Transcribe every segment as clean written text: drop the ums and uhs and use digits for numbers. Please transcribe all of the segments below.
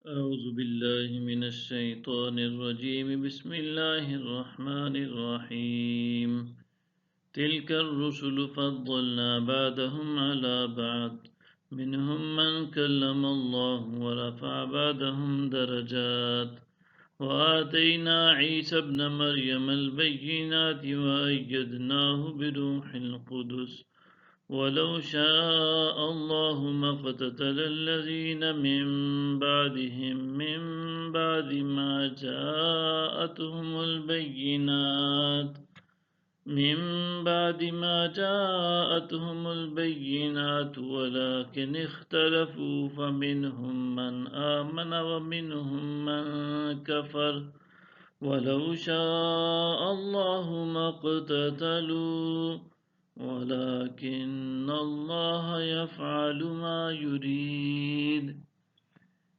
أعوذ بالله من الشيطان الرجيم بسم الله الرحمن الرحيم تلك الرسل فضلنا بعضهم على بعض منهم من كلم الله ورفع بعضهم درجات وآتينا عيسى ابن مريم البينات وأيدناه بروح القدس ولو شاء الله ما اقتتل الذين من بعدهم من بعد ما جاءتهم البينات من بعد ما جاءتهم البينات ولكن اختلفوا فمنهم من آمن ومنهم من كفر ولو شاء الله ما اقتتلوا ولكن اللہ یفعل ما یرید۔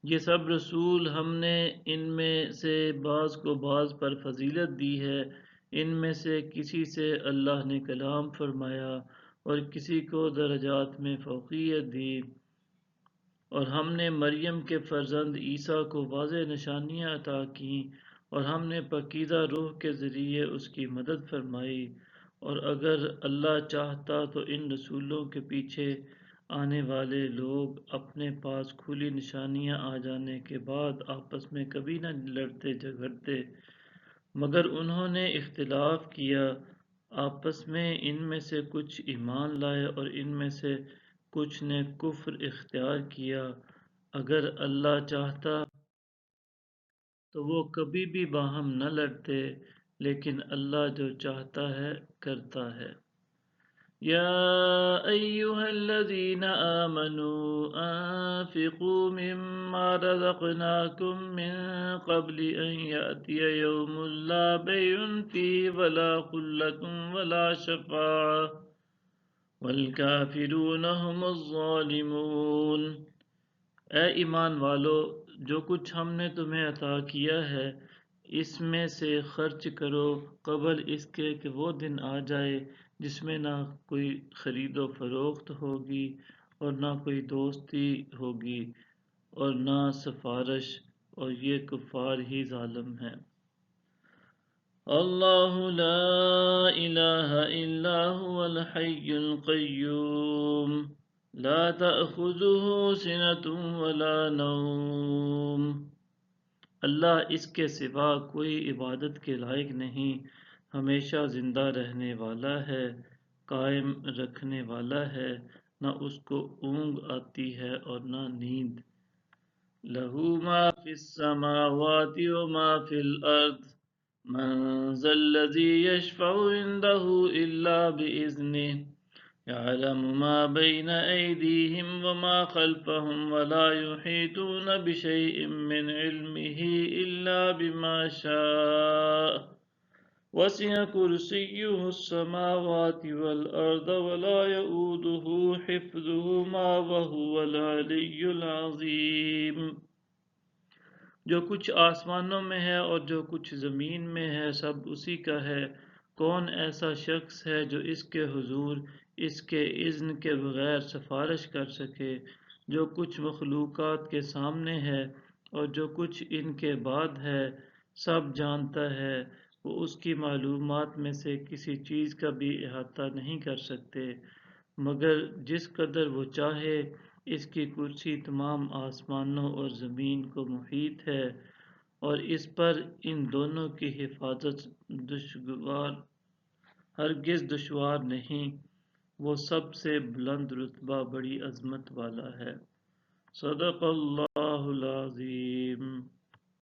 یہ سب رسول ہم نے ان میں سے بعض کو بعض پر فضیلت دی ہے، ان میں سے کسی سے اللہ نے کلام فرمایا اور کسی کو درجات میں فوقیت دی، اور ہم نے مریم کے فرزند عیسیٰ کو واضح نشانیاں عطا کیں اور ہم نے پاکیزہ روح کے ذریعے اس کی مدد فرمائی، اور اگر اللہ چاہتا تو ان رسولوں کے پیچھے آنے والے لوگ اپنے پاس کھلی نشانیاں آ جانے کے بعد آپس میں کبھی نہ لڑتے جھگڑتے، مگر انہوں نے اختلاف کیا آپس میں، ان میں سے کچھ ایمان لائے اور ان میں سے کچھ نے کفر اختیار کیا۔ اگر اللہ چاہتا تو وہ کبھی بھی باہم نہ لڑتے، لیکن اللہ جو چاہتا ہے کرتا ہے۔ یا ایہا الذین آمنوا انفقوا مما رزقناکم من قبل ان یأتی یوم لا بیع فیہ ولا خلة ولا شفاعة والکافرون هم الظالمون۔ اے ایمان والو، جو کچھ ہم نے تمہیں عطا کیا ہے اس میں سے خرچ کرو قبل اس کے کہ وہ دن آ جائے جس میں نہ کوئی خرید و فروخت ہوگی اور نہ کوئی دوستی ہوگی اور نہ سفارش، اور یہ کفار ہی ظالم ہیں۔ اللہ لا الہ الا هو الحی القیوم لا تأخذه سنة ولا نوم۔ اللہ اس کے سوا کوئی عبادت کے لائق نہیں، ہمیشہ زندہ رہنے والا ہے، قائم رکھنے والا ہے، نہ اس کو اونگ آتی ہے اور نہ نیند۔ لہ ما فی السماوات وما فی الارض من ذا الذی یشفع عنده الا بإذنہ يعلم ما بين أيديهم وما خلفهم ولا يحيطون بشيء من علمه إلا بما شاء وسع كرسيه السماوات والأرض ولا يؤوده حفظهما وهو العلي العظيم۔ جو کچھ آسمانوں میں ہے اور جو کچھ زمین میں ہے سب اسی کا ہے۔ کون ایسا شخص ہے جو اس کے حضور اس کے اذن کے بغیر سفارش کر سکے؟ جو کچھ مخلوقات کے سامنے ہے اور جو کچھ ان کے بعد ہے سب جانتا ہے، وہ اس کی معلومات میں سے کسی چیز کا بھی احاطہ نہیں کر سکتے مگر جس قدر وہ چاہے۔ اس کی کرسی تمام آسمانوں اور زمین کو محیط ہے اور اس پر ان دونوں کی حفاظت ہرگز دشوار نہیں، وہ سب سے بلند رتبہ بڑی عظمت والا ہے۔ صدق اللہ العظیم۔